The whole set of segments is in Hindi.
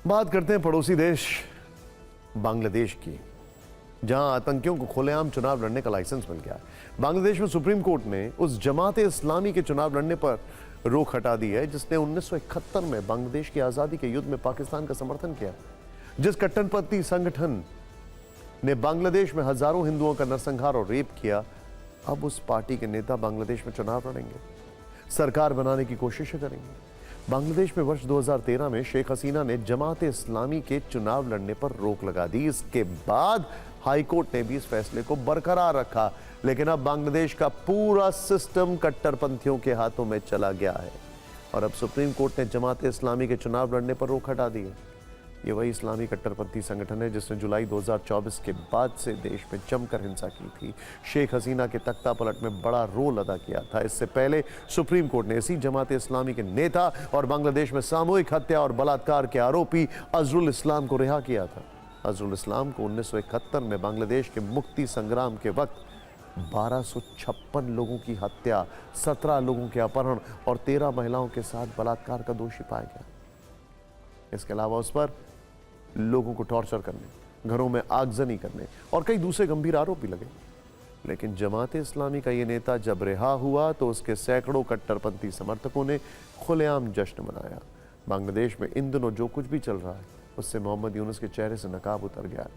बात करते हैं पड़ोसी देश बांग्लादेश की, जहां आतंकियों को खुलेआम चुनाव लड़ने का लाइसेंस मिल गया है। बांग्लादेश में सुप्रीम कोर्ट ने उस जमात इस्लामी के चुनाव लड़ने पर रोक हटा दी है जिसने 1971 में बांग्लादेश की आजादी के युद्ध में पाकिस्तान का समर्थन किया। जिस कट्टरपंथी संगठन ने बांग्लादेश में हजारों हिंदुओं का नरसंहार और रेप किया, अब उस पार्टी के नेता बांग्लादेश में चुनाव लड़ेंगे, सरकार बनाने की कोशिशें करेंगे। बांग्लादेश में वर्ष 2013 में शेख हसीना ने जमात इस्लामी के चुनाव लड़ने पर रोक लगा दी। इसके बाद हाईकोर्ट ने भी इस फैसले को बरकरार रखा, लेकिन अब बांग्लादेश का पूरा सिस्टम कट्टरपंथियों के हाथों में चला गया है और अब सुप्रीम कोर्ट ने जमात इस्लामी के चुनाव लड़ने पर रोक हटा दी है। ये वही इस्लामी कट्टरपंथी संगठन है जिसने जुलाई 2024 के बाद से देश में जमकर हिंसा की थी, शेख हसीना के तख्ता पलट में बड़ा रोल अदा किया था। इससे पहले सुप्रीम कोर्ट ने इसी जमात इस्लामी के नेता और बांग्लादेश में सामूहिक हत्या और बलात्कार के आरोपी अजरुल इस्लाम को रिहा किया था। अजरुल इस्लाम को 1971 में बांग्लादेश के मुक्ति संग्राम के वक्त 1256 लोगों की हत्या, 17 लोगों के अपहरण और 13 महिलाओं के साथ बलात्कार का दोषी पाया गया। इसके अलावा उस पर लोगों को टॉर्चर करने, घरों में आगजनी करने और कई दूसरे गंभीर आरोप भी लगे। लेकिन जमात इस्लामी का ये नेता जब रिहा हुआ तो उसके सैकड़ों कट्टरपंथी समर्थकों ने खुलेआम जश्न मनाया। बांग्लादेश में इन दिनों जो कुछ भी चल रहा है उससे मोहम्मद यूनुस के चेहरे से नकाब उतर गया है।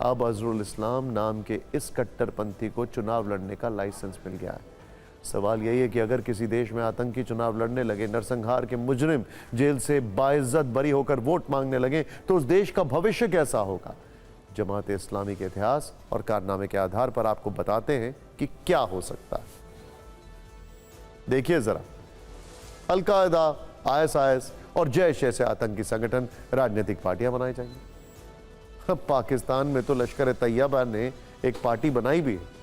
अब अजरुल इस्लाम नाम के इस कट्टरपंथी को चुनाव लड़ने का लाइसेंस मिल गया है। सवाल यही है कि अगर किसी देश में आतंकी चुनाव लड़ने लगे, नरसंहार के मुजरिम जेल से बाइज्जत बरी होकर वोट मांगने लगे, तो उस देश का भविष्य कैसा होगा? जमात इस्लामी के इतिहास और कारनामे के आधार पर आपको बताते हैं कि क्या हो सकता है। देखिए जरा, अल-कायदा, ISIS और जैश जैसे आतंकी संगठन राजनीतिक पार्टियां बनाई जाएंगी। पाकिस्तान में तो लश्कर तैयबा ने एक पार्टी बनाई भी है।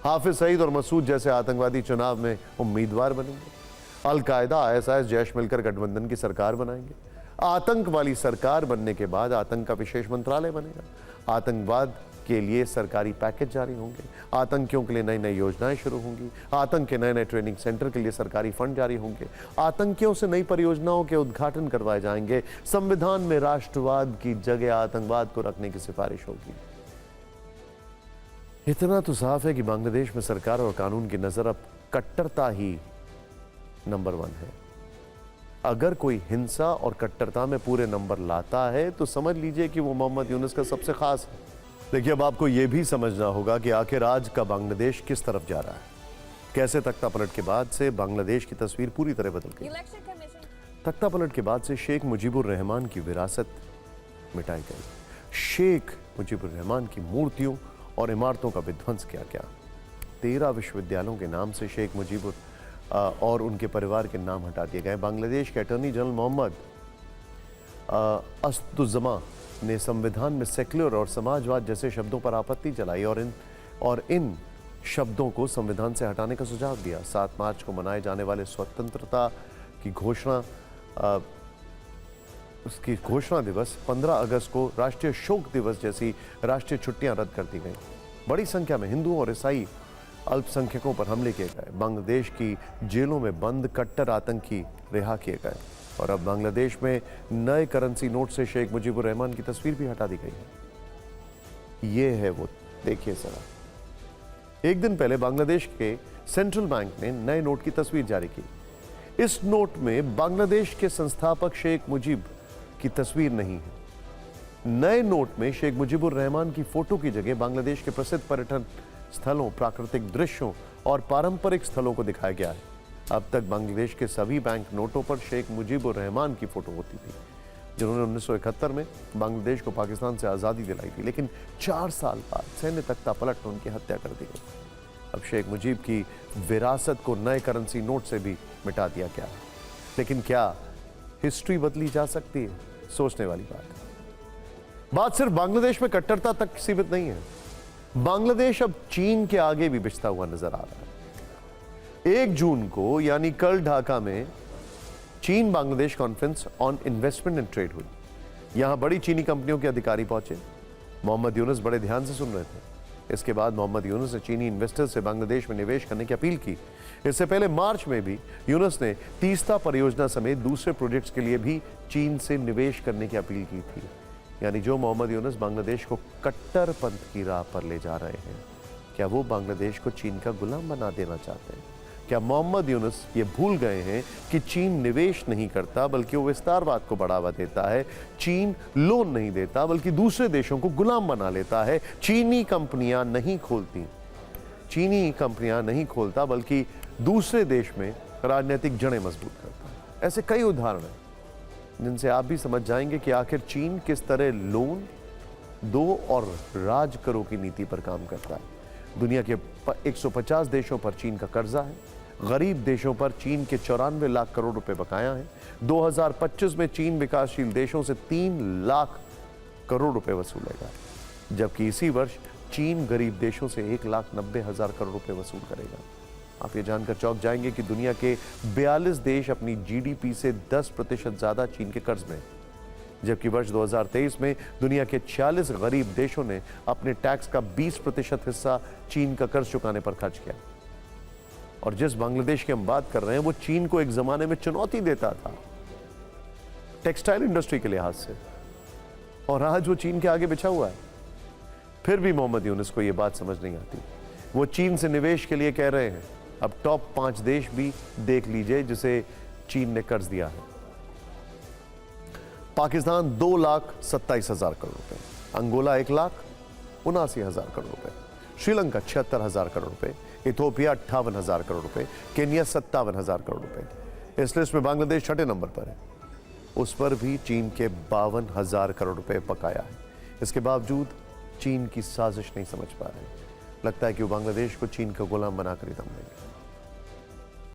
हाफिज सईद और मसूद जैसे आतंकवादी चुनाव में उम्मीदवार बनेंगे। अल-कायदा, ISIS, जैश मिलकर गठबंधन की सरकार बनाएंगे। आतंक वाली सरकार बनने के बाद आतंक का विशेष मंत्रालय बनेगा। आतंकवाद के लिए सरकारी पैकेज जारी होंगे। आतंकियों के लिए नई नई योजनाएं शुरू होंगी। आतंक के नए नए ट्रेनिंग सेंटर के लिए सरकारी फंड जारी होंगे। आतंकियों से नई परियोजनाओं के उद्घाटन करवाए जाएंगे। संविधान में राष्ट्रवाद की जगह आतंकवाद को रखने की सिफारिश होगी। इतना तो साफ है कि बांग्लादेश में सरकार और कानून की नजर अब कट्टरता ही नंबर 1 है। अगर कोई हिंसा और कट्टरता में पूरे नंबर लाता है तो समझ लीजिए कि वो मोहम्मद यूनुस का सबसे खास है। देखिए, अब आपको यह भी समझना होगा कि आखिर आज का बांग्लादेश किस तरफ जा रहा है। कैसे तख्ता पलट के बाद से बांग्लादेश की तस्वीर पूरी तरह बदल गई। तख्ता पलट के बाद से शेख मुजीबुर रहमान की विरासत मिटाई गई। शेख मुजीबुर रहमान की मूर्तियों और इमारतों का विध्वंस किया गया। 13 विश्वविद्यालयों के नाम से शेख मुजीबुर और उनके परिवार के नाम हटा दिए गए। बांग्लादेश के अटॉर्नी जनरल मोहम्मद असदुज्जमा ने संविधान में सेक्युलर और समाजवाद जैसे शब्दों पर आपत्ति जलाई और इन शब्दों को संविधान से हटाने का सुझाव दिया। 7 मार्च को मनाए जाने वाले स्वतंत्रता की उसकी घोषणा दिवस, 15 अगस्त को राष्ट्रीय शोक दिवस जैसी राष्ट्रीय छुट्टियां रद्द कर दी गई। बड़ी संख्या में हिंदुओं और ईसाई अल्पसंख्यकों पर हमले किए गए। बांग्लादेश की जेलों में बंद कट्टर आतंकी रिहा किए गए और अब बांग्लादेश में नए करेंसी नोट से शेख मुजीबुर रहमान की तस्वीर भी हटा दी गई है। ये है वो, देखिए जरा। एक दिन पहले बांग्लादेश के सेंट्रल बैंक ने नए नोट की तस्वीर जारी की। इस नोट में बांग्लादेश के संस्थापक शेख मुजीब की तस्वीर नहीं है। नए नोट में शेख मुजीबुर रहमान की फोटो की जगह बांग्लादेश के प्रसिद्ध पर्यटन स्थलों, प्राकृतिक दृश्यों और पारंपरिक स्थलों को दिखाया गया है। अब तक बांग्लादेश के सभी बैंक नोटों पर शेख मुजीबुर रहमान की फोटो होती थी, जिन्होंने 1971 में बांग्लादेश को पाकिस्तान से आज़ादी दिलाई थी। लेकिन 4 साल बाद सैन्य तख्ता पलट में उनकी हत्या कर दी गई। अब शेख मुजीब की विरासत को नए करेंसी नोट से भी मिटा दिया गया है। लेकिन क्या हिस्ट्री बदली जा सकती है? सोचने वाली बात है। बात सिर्फ बांग्लादेश में कट्टरता तक सीमित नहीं है। बांग्लादेश अब चीन के आगे भी बिछता हुआ नजर आ रहा है। 1 जून को यानी कल ढाका में चीन Bangladesh conference on investment and trade हुई। यहां बड़ी चीनी कंपनियों के अधिकारी पहुंचे। मोहम्मद यूनुस बड़े ध्यान से सुन रहे थे। इसके बाद मोहम्मद यूनुस ने चीनी इन्वेस्टर्स से बांग्लादेश में निवेश करने की अपील की। इससे पहले मार्च में भी यूनुस ने तीस्ता परियोजना समेत दूसरे प्रोजेक्ट्स के लिए भी चीन से निवेश करने की अपील की थी। यानी जो मोहम्मद यूनुस बांग्लादेश को कट्टरपंथ की राह पर ले जा रहे हैं, क्या वो बांग्लादेश को चीन का गुलाम बना देना चाहते हैं? क्या मोहम्मद यूनुस ये भूल गए हैं कि चीन निवेश नहीं करता बल्कि वो विस्तारवाद को बढ़ावा देता है? चीन लोन नहीं देता बल्कि दूसरे देशों को गुलाम बना लेता है। चीनी कंपनियां नहीं खोलता बल्कि दूसरे देश में राजनीतिक जड़ें मजबूत करता है। ऐसे कई उदाहरण हैं जिनसे आप भी समझ जाएंगे कि आखिर चीन किस तरह लोन दो और राज करो की नीति पर काम करता है। दुनिया के 150 देशों पर चीन का कर्जा है। गरीब देशों पर चीन के 94 लाख करोड़ रुपए बकाया हैं। 2025 में चीन विकासशील देशों से 3 लाख करोड़ रुपए वसूलेगा, जबकि इसी वर्ष चीन गरीब देशों से 1,90,000 करोड़ रुपए वसूल करेगा। आप ये जानकर चौंक जाएंगे कि दुनिया के 42 देश अपनी जीडीपी से 10% ज्यादा चीन के कर्ज में हैं, जबकि वर्ष 2023 में दुनिया के 46 गरीब देशों ने अपने टैक्स का 20% हिस्सा चीन का कर्ज चुकाने पर खर्च किया। और जिस बांग्लादेश की हम बात कर रहे हैं वो चीन को एक जमाने में चुनौती देता था टेक्सटाइल इंडस्ट्री के लिहाज से, और आज वो चीन के आगे बिछा हुआ है। फिर भी मोहम्मद यूनुस को ये बात समझ नहीं आती। वो चीन से निवेश के लिए कह रहे हैं। अब टॉप 5 देश भी देख लीजिए जिसे चीन ने कर्ज दिया है। पाकिस्तान 2,27,000 करोड़ रुपए, अंगोला 1,79,000 करोड़ रुपए, श्रीलंका 76,000 करोड़ रुपए, इथोपिया 58,000 करोड़ रुपए, केन्या 57,000 करोड़ रुपए। इस लिस्ट में बांग्लादेश 6ठे नंबर पर है। उस पर भी चीन के 52,000 करोड़ रुपए बकाया है। इसके बावजूद चीन की साजिश नहीं समझ पा रहे। लगता है कि वो बांग्लादेश को चीन का गुलाम बनाकर ही दम देंगे।